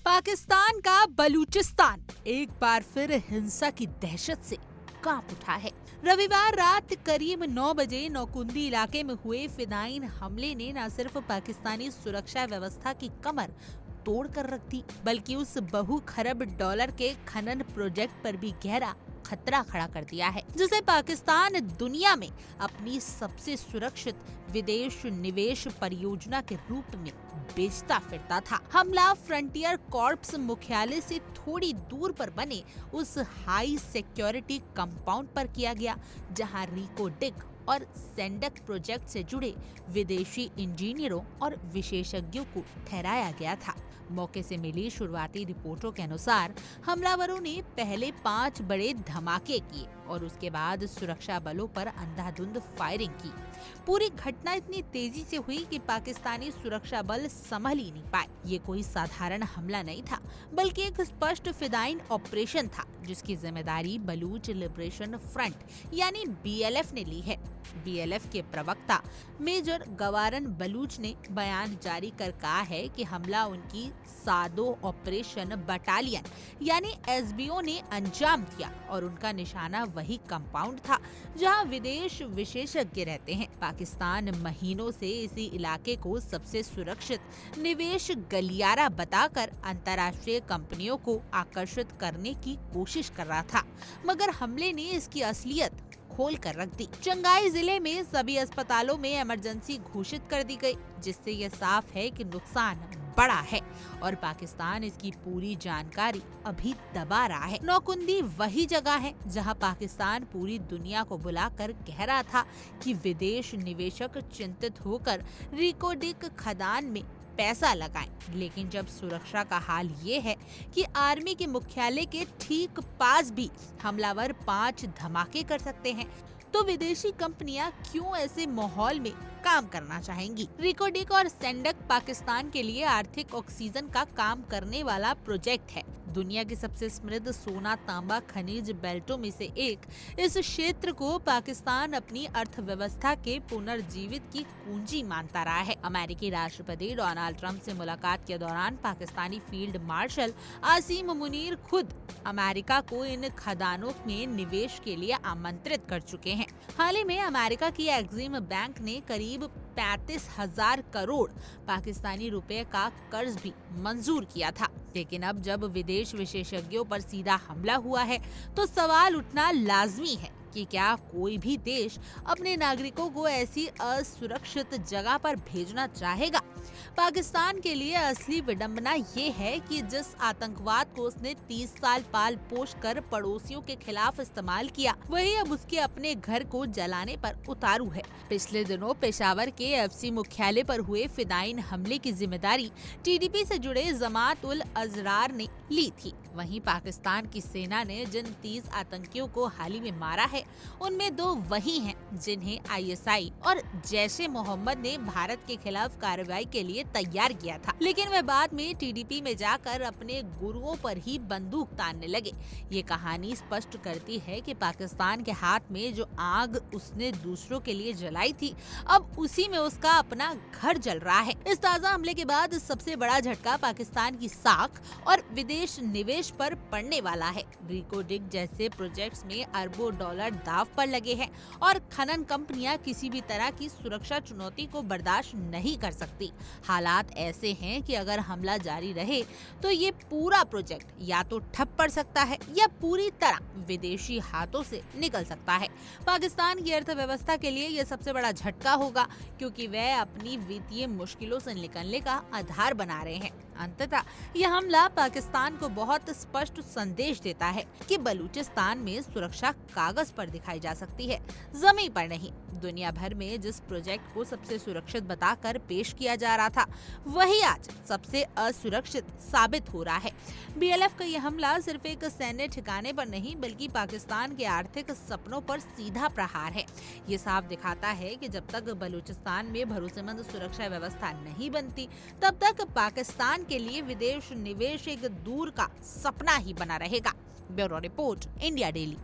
पाकिस्तान का बलूचिस्तान एक बार फिर हिंसा की दहशत से कांप उठा है। रविवार रात करीब 9 बजे नौकुंदी इलाके में हुए फिदायीन हमले ने न सिर्फ पाकिस्तानी सुरक्षा व्यवस्था की कमर तोड़ कर रख दी, बल्कि उस बहु खरब डॉलर के खनन प्रोजेक्ट पर भी गहरा खतरा खड़ा कर दिया है, जिसे पाकिस्तान दुनिया में अपनी सबसे सुरक्षित विदेश निवेश परियोजना के रूप में बेचता फिरता था। हमला फ्रंटियर कॉर्प्स मुख्यालय से थोड़ी दूर पर बने उस हाई सिक्योरिटी कंपाउंड पर किया गया, जहां रिको डिक और सेंडक प्रोजेक्ट से जुड़े विदेशी इंजीनियरों और विशेषज्ञों को ठहराया गया था। मौके से मिली शुरुआती रिपोर्टों के अनुसार हमलावरों ने पहले 5 बड़े धमाके किए और उसके बाद सुरक्षा बलों पर अंधाधुंध फायरिंग की। पूरी घटना इतनी तेजी से हुई कि पाकिस्तानी सुरक्षा बल संभल ही नहीं पाए। ये कोई साधारण हमला नहीं था, बल्कि एक स्पष्ट फिदायीन ऑपरेशन था, जिसकी जिम्मेदारी बलूच लिबरेशन फ्रंट यानी BLF ने ली है। BLF के प्रवक्ता मेजर गवारन बलूच ने बयान जारी कर कहा है कि हमला उनकी सादो ऑपरेशन बटालियन यानी SBO ने अंजाम दिया और उनका निशाना वही कंपाउंड था जहां विदेश विशेषज्ञ रहते हैं। पाकिस्तान महीनों से इसी इलाके को सबसे सुरक्षित निवेश गलियारा बताकर अंतर्राष्ट्रीय कंपनियों को आकर्षित करने की कोशिश कर रहा था, मगर हमले ने इसकी असलियत खोल कर रख दी। चंगाई जिले में सभी अस्पतालों में इमरजेंसी घोषित कर दी गई, जिससे यह साफ है कि नुकसान बड़ा है और पाकिस्तान इसकी पूरी जानकारी अभी दबा रहा है। नौकुंदी वही जगह है जहां पाकिस्तान पूरी दुनिया को बुलाकर कह रहा था कि विदेश निवेशक चिंतित होकर रिको डिक खदान में पैसा लगाएं। लेकिन जब सुरक्षा का हाल ये है कि आर्मी के मुख्यालय के ठीक पास भी हमलावर 5 धमाके कर सकते हैं, तो विदेशी कंपनियां क्यों ऐसे माहौल में काम करना चाहेंगी? रिको डिक और सेंडक पाकिस्तान के लिए आर्थिक ऑक्सीजन का काम करने वाला प्रोजेक्ट है। दुनिया की सबसे समृद्ध सोना तांबा खनिज बेल्टों में से एक इस क्षेत्र को पाकिस्तान अपनी अर्थव्यवस्था के पुनर्जीवित की कुंजी मानता रहा है। अमेरिकी राष्ट्रपति डोनाल्ड ट्रंप से मुलाकात के दौरान पाकिस्तानी फील्ड मार्शल आसिम मुनीर खुद अमेरिका को इन खदानों में निवेश के लिए आमंत्रित कर चुके हैं। हाल ही में अमेरिका की एक्सिम बैंक ने करीब 35,000 करोड़ पाकिस्तानी रुपए का कर्ज भी मंजूर किया था। लेकिन अब जब विदेश विशेषज्ञों पर सीधा हमला हुआ है, तो सवाल उठना लाजमी है कि क्या कोई भी देश अपने नागरिकों को ऐसी असुरक्षित जगह पर भेजना चाहेगा? पाकिस्तान के लिए असली विडंबना ये है कि जिस आतंकवाद को उसने 30 साल पाल पोष कर पड़ोसियों के खिलाफ इस्तेमाल किया, वही अब उसके अपने घर को जलाने पर उतारू है। पिछले दिनों पेशावर के FC मुख्यालय पर हुए फिदायीन हमले की जिम्मेदारी TDP से जुड़े जमात उल अजरार ने ली थी। वहीं पाकिस्तान की सेना ने जिन 30 आतंकियों को हाल ही में मारा है, उनमें 2 वही हैं जिन्हें ISI और जैश-ए-मोहम्मद ने भारत के खिलाफ कार्रवाई के लिए तैयार किया था। लेकिन वे बाद में TDP में जाकर अपने गुरुओं पर ही बंदूक तानने लगे। ये कहानी स्पष्ट करती है कि पाकिस्तान के हाथ में जो आग उसने दूसरों के लिए जलाई थी, अब उसी में उसका अपना घर जल रहा है। इस ताजा हमले के बाद सबसे बड़ा झटका पाकिस्तान की साख और विदेश निवेश पर पड़ने वाला है। रिको डिक जैसे प्रोजेक्ट्स में अरबों डॉलर दांव पर लगे हैं और खनन कंपनियां किसी भी तरह की सुरक्षा चुनौती को बर्दाश्त नहीं कर सकती। हालात ऐसे हैं कि अगर हमला जारी रहे तो ये पूरा प्रोजेक्ट या तो ठप पड़ सकता है या पूरी तरह विदेशी हाथों से निकल सकता है। पाकिस्तान की अर्थव्यवस्था के लिए ये सबसे बड़ा झटका होगा, क्योंकि वह अपनी वित्तीय मुश्किलों से निकलने का आधार बना रहे हैं। अंततः यह हमला पाकिस्तान को बहुत स्पष्ट संदेश देता है कि बलूचिस्तान में सुरक्षा कागज पर दिखाई जा सकती है, जमीन पर नहीं। दुनिया भर में जिस प्रोजेक्ट को सबसे सुरक्षित बताकर पेश किया जा रहा था, वही आज सबसे असुरक्षित साबित हो रहा है। BLF का यह हमला सिर्फ एक सैन्य ठिकाने पर नहीं, बल्कि पाकिस्तान के आर्थिक सपनों पर सीधा प्रहार है। ये साफ दिखाता है कि जब तक बलूचिस्तान में भरोसेमंद सुरक्षा व्यवस्था नहीं बनती, तब तक पाकिस्तान के लिए विदेश निवेश एक दूर का सपना ही बना रहेगा। Bureau report, India daily.